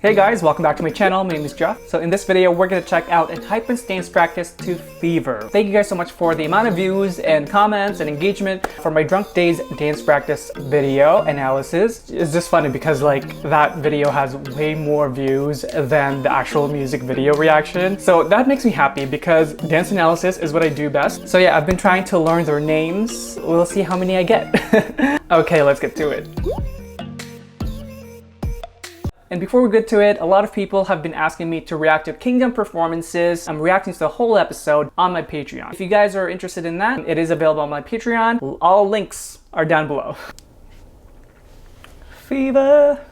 Hey guys, welcome back to my channel. My name is Jeff. So in this video, we're going to check out Enhypen's dance practice to Fever. Thank you guys so much for the amount of views and comments and engagement for my Drunk Days dance practice video analysis. It's just funny because that video has way more views than the actual music video reaction. So that makes me happy because dance analysis is what I do best. So yeah, I've been trying to learn their names. We'll see how many I get. Okay, let's get to it. And before we get to it, a lot of people have been asking me to react to Kingdom performances. I'm reacting to the whole episode on my Patreon. If you guys are interested in that, it is available on my Patreon. All links are down below. Fever.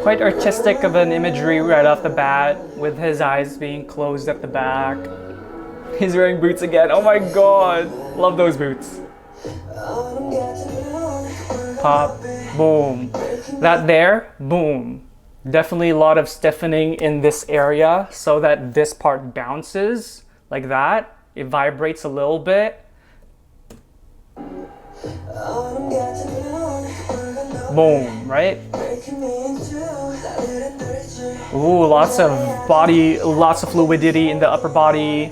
Quite artistic of an imagery right off the bat, with his eyes being closed at the back. He's wearing boots again. Oh my god. Love those boots. Pop, boom. That there, boom. Definitely a lot of stiffening in this area so that this part bounces like that. It vibrates a little bit. Boom, right? Ooh, lots of body, lots of fluidity in the upper body.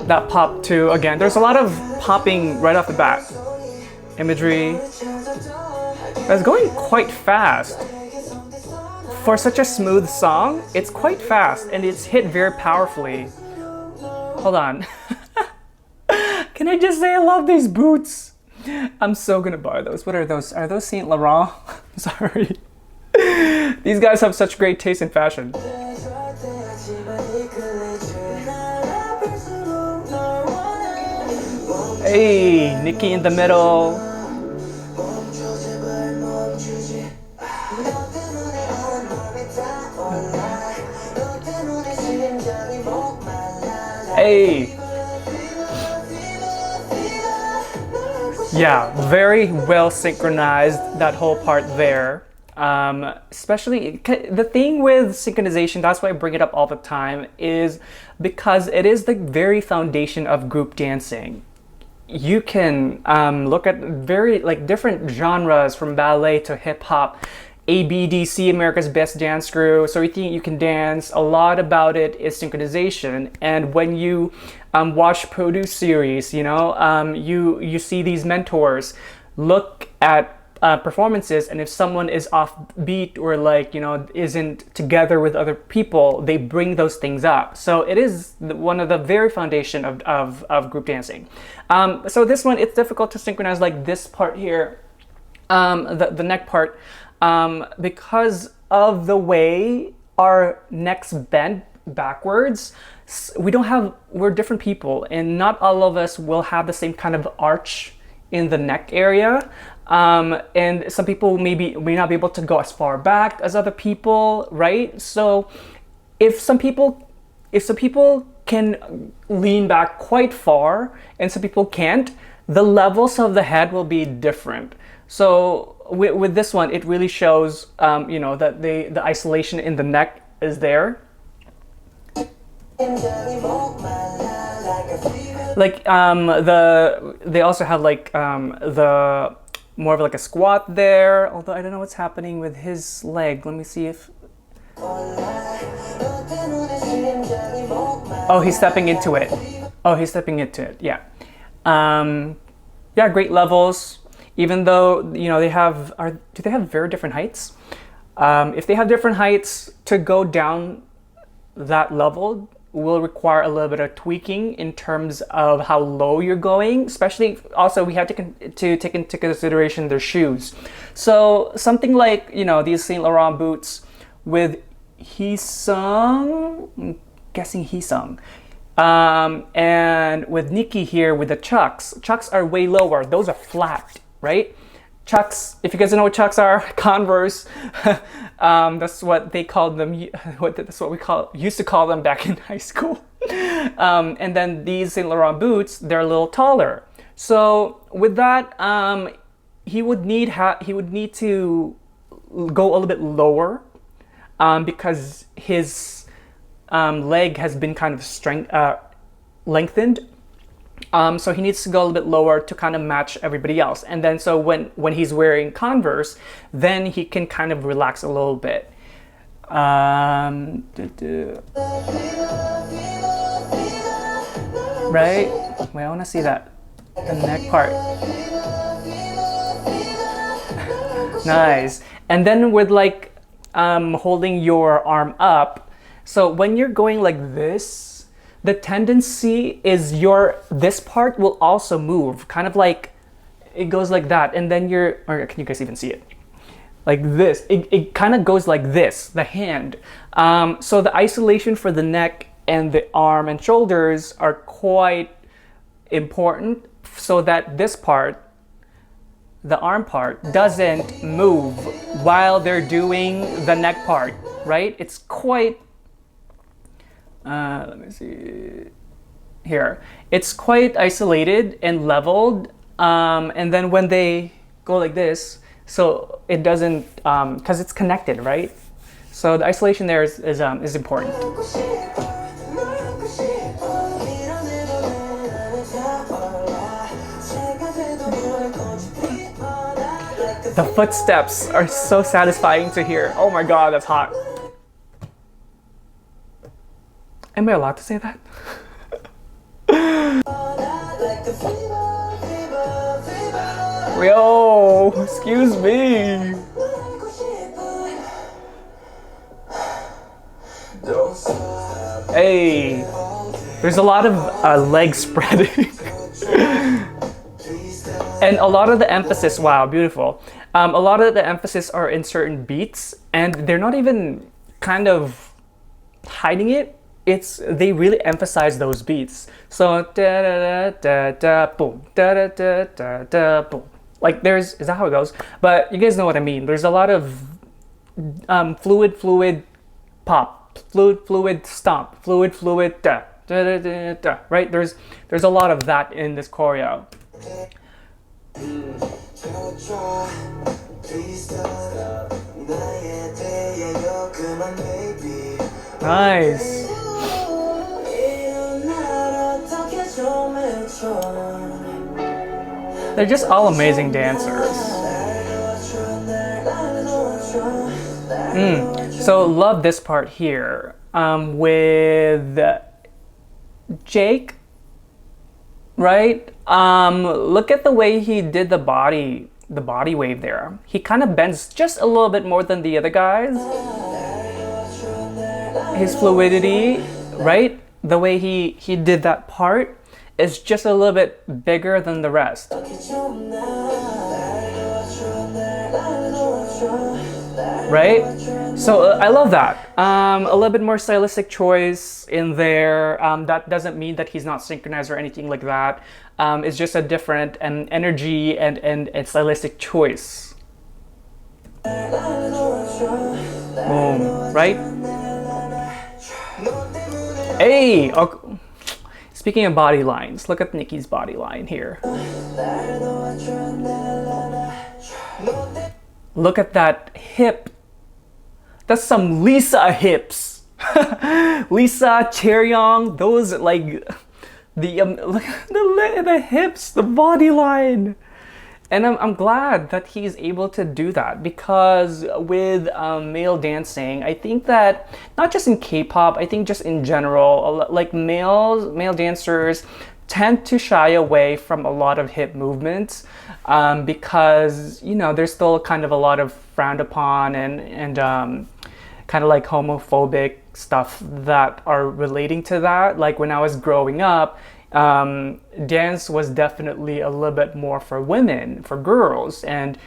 That pop too, again, there's a lot of popping right off the bat. Imagery. It's going quite fast. For such a smooth song, it's quite fast and it's hit very powerfully. Hold on. Can I just say I love these boots? I'm so gonna buy those. What are those? Are those Saint Laurent? Sorry. These guys have such great taste in fashion. Hey, Nikki in the middle. Hey. Yeah, very well synchronized, that whole part there. Especially the thing with synchronization, that's why I bring it up all the time, is because it is the very foundation of group dancing. You can look at very different genres, from ballet to hip hop, ABDC, America's Best Dance Crew, So You Think You Can Dance. A lot about it is synchronization. And when you watch produce series, you see these mentors look at performances, and if someone is off beat or isn't together with other people, they bring those things up. So it is one of the very foundation of group dancing. So this one, it's difficult to synchronize like this part here, the neck part, because of the way our necks bend backwards. We're different people, and not all of us will have the same kind of arch in the neck area. And some people may not be able to go as far back as other people, right? So if some people can lean back quite far and some people can't, the levels of the head will be different. So with this one, it really shows that the isolation in the neck is there. They also have the more of a squat there, although I don't know what's happening with his leg. Let me see if... Oh, he's stepping into it. Yeah. Yeah, great levels. Even though, they have... do they have very different heights? If they have different heights, to go down that level will require a little bit of tweaking in terms of how low you're going. Especially, also, we have to take into consideration their shoes. So something like, these Saint Laurent boots with Heesung, I'm guessing Heesung, and with Nikki here with the Chucks. Chucks are way lower. Those are flat, right? Chucks, if you guys don't know what Chucks are, Converse, that's what they called them, that's what we used to call them back in high school. And then these Saint Laurent boots, they're a little taller. So with that, he would need to go a little bit lower, because his leg has been kind of lengthened. So he needs to go a little bit lower to kind of match everybody else. And then so when he's wearing Converse, then he can kind of relax a little bit. Right? Wait, I want to see that. The neck part. Nice. And then with like holding your arm up. So when you're going like this, the tendency is this part will also move, kind of like it goes like that, and then or can you guys even see it? Like this, it kind of goes like this, the hand. So the isolation for the neck and the arm and shoulders are quite important, so that this part, the arm part, doesn't move while they're doing the neck part, right? It's quite let me see here. It's quite isolated and leveled, and then when they go like this, so it doesn't, because it's connected, right? So the isolation there is important. The footsteps are so satisfying to hear. Oh my god, that's hot. Am I allowed to say that? Yo, excuse me. Hey, there's a lot of leg spreading. And a lot of the emphasis, wow, beautiful. A lot of the emphasis are in certain beats, and they're not even kind of hiding it. They really emphasize those beats. So da da da da da boom, da da da da da boom. Like is that how it goes? But you guys know what I mean. There's a lot of fluid pop, fluid stomp, fluid da da da da da. Right? There's a lot of that in this choreo. Nice. They're just all amazing dancers. So love this part here with Jake, right? Look at the way he did the body wave there. He kind of bends just a little bit more than the other guys. His fluidity, right? The way he did that part is just a little bit bigger than the rest. Right? So I love that. A little bit more stylistic choice in there. That doesn't mean that he's not synchronized or anything like that. It's just a different energy and stylistic choice. Boom. Right? Hey! Okay. Speaking of body lines, look at Nikki's body line here. Look at that hip. That's some Lisa hips. Lisa, Chaeryeong, those like look at the hips, the body line. And I'm glad that he's able to do that, because with male dancing, I think that not just in K-pop, I think just in general, like male dancers tend to shy away from a lot of hip movements because, you know, there's still kind of a lot of frowned upon and kind of like homophobic stuff that are relating to that. Like when I was growing up, dance was definitely a little bit more for women, for girls, and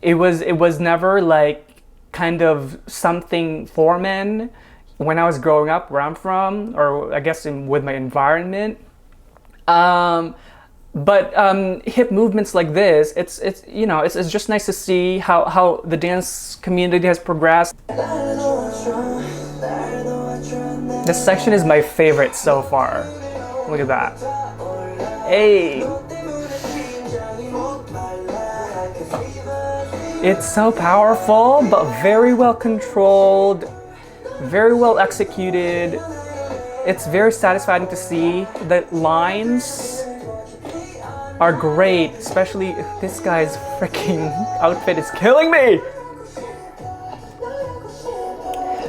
it was never like kind of something for men when I was growing up where I'm from, or I guess with my environment. But hip movements like this, it's you know, it's just nice to see how the dance community has progressed. This section is my favorite so far. Look at that. Hey! It's so powerful, but very well controlled, very well executed. it's very satisfying to see. The lines are great, especially this guy's freaking outfit is killing me.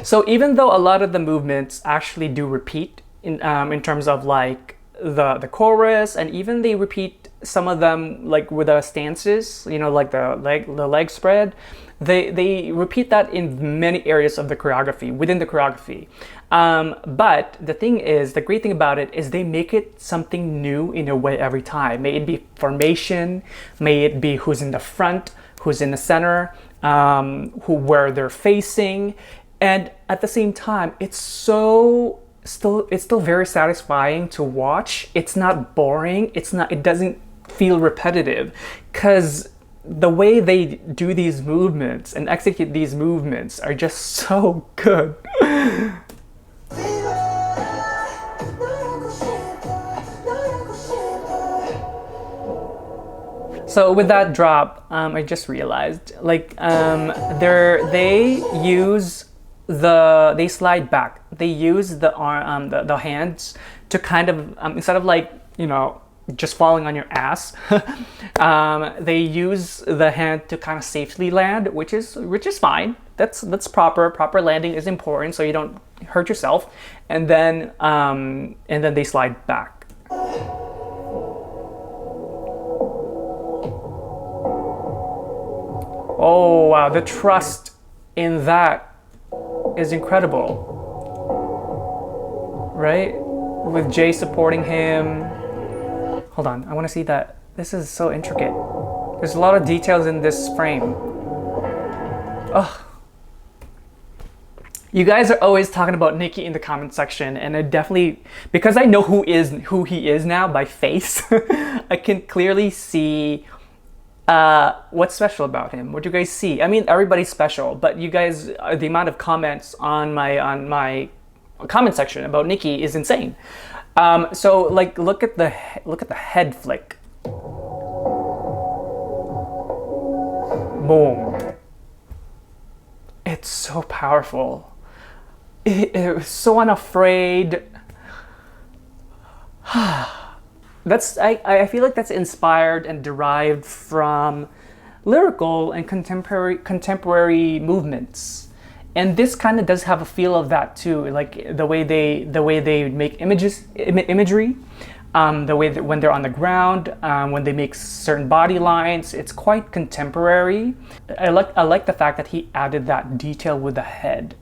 So even though a lot of the movements actually do repeat in terms of like the chorus, and even they repeat some of them like with the stances, you know, like the leg spread, they repeat that in many areas of the choreography, within the choreography. But the thing is, the great thing about it is they make it something new in a way every time. May it be formation, may it be who's in the front, who's in the center, where they're facing. And at the same time, it's still very satisfying to watch. It's not boring. It doesn't feel repetitive, because the way they do these movements and execute these movements are just so good. So with that drop, I just realized, like, they slide back. They use the arm, the hands to kind of instead of like, you know, just falling on your ass, they use the hand to kind of safely land, which is fine. That's proper. Proper landing is important, so you don't hurt yourself. And then they slide back. Oh wow, the trust in that is incredible, right? With Jay supporting him. Hold on, I want to see that. This is so intricate. There's a lot of details in this frame. Oh. You guys are always talking about Nikki in the comment section, and I definitely, because I know who he is now by face, I can clearly see what's special about him. What do you guys see? I mean, everybody's special, but you guys, the amount of comments on my comment section about Nikki is insane. So like, look at the head flick. Boom. It's so powerful. It was so unafraid. I feel like that's inspired and derived from lyrical and contemporary movements. And this kind of does have a feel of that too, like the way they make imagery, the way that when they're on the ground, when they make certain body lines, it's quite contemporary. I like the fact that he added that detail with the head.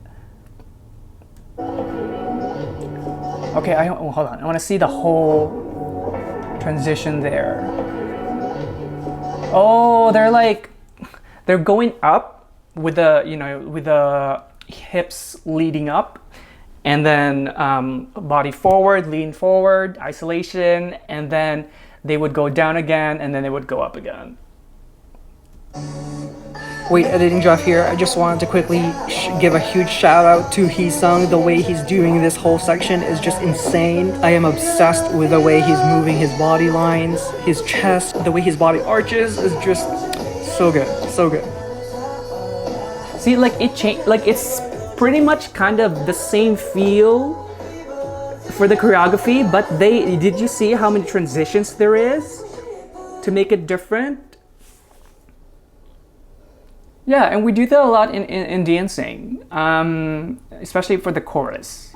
Okay, hold on. I want to see the whole transition there. Oh, they're going up with the hips leading up, and then body forward, lean forward, isolation, and then they would go down again, and then they would go up again. Wait, editing Jeff here. I just wanted to quickly give a huge shout out to Heesung. The way he's doing this whole section is just insane. I am obsessed with the way he's moving his body lines, his chest, the way his body arches is just so good, so good. See, like it's pretty much kind of the same feel for the choreography, but did you see how many transitions there is to make it different? Yeah, and we do that a lot in dancing, especially for the chorus.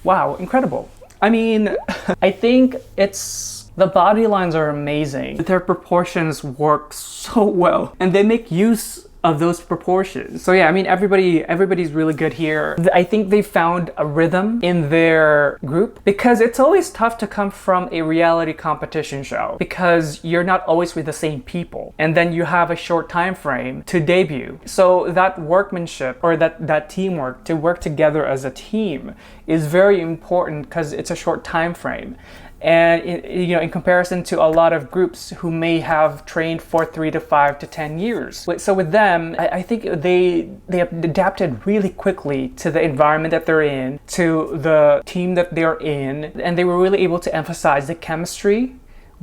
Wow, incredible. I mean, I think the body lines are amazing. Their proportions work so well, and they make use of those proportions. So yeah, I mean, everybody's really good here. I think they found a rhythm in their group, because it's always tough to come from a reality competition show because you're not always with the same people, and then you have a short time frame to debut. So that workmanship, or that teamwork, to work together as a team, is very important because it's a short time frame. And in comparison to a lot of groups who may have trained for 3 to 5 to 10 years. So with them, I think they adapted really quickly to the environment that they're in, to the team that they're in, and they were really able to emphasize the chemistry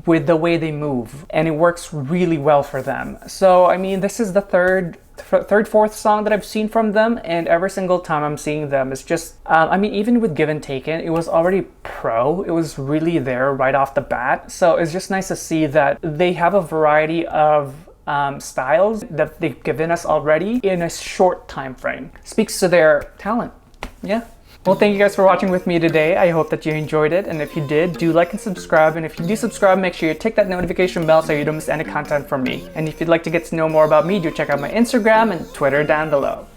with the way they move, and it works really well for them. So I mean, this is the third third, fourth song that I've seen from them, and every single time I'm seeing them, it's just, I mean, even with Given Taken, it was already pro. It was really there right off the bat. So it's just nice to see that they have a variety of styles that they've given us already in a short time frame. Speaks to their talent. Yeah. Well, thank you guys for watching with me today. I hope that you enjoyed it, and if you did, do like and subscribe, and if you do subscribe, make sure you tick that notification bell so you don't miss any content from me. And if you'd like to get to know more about me, do check out my Instagram and Twitter down below.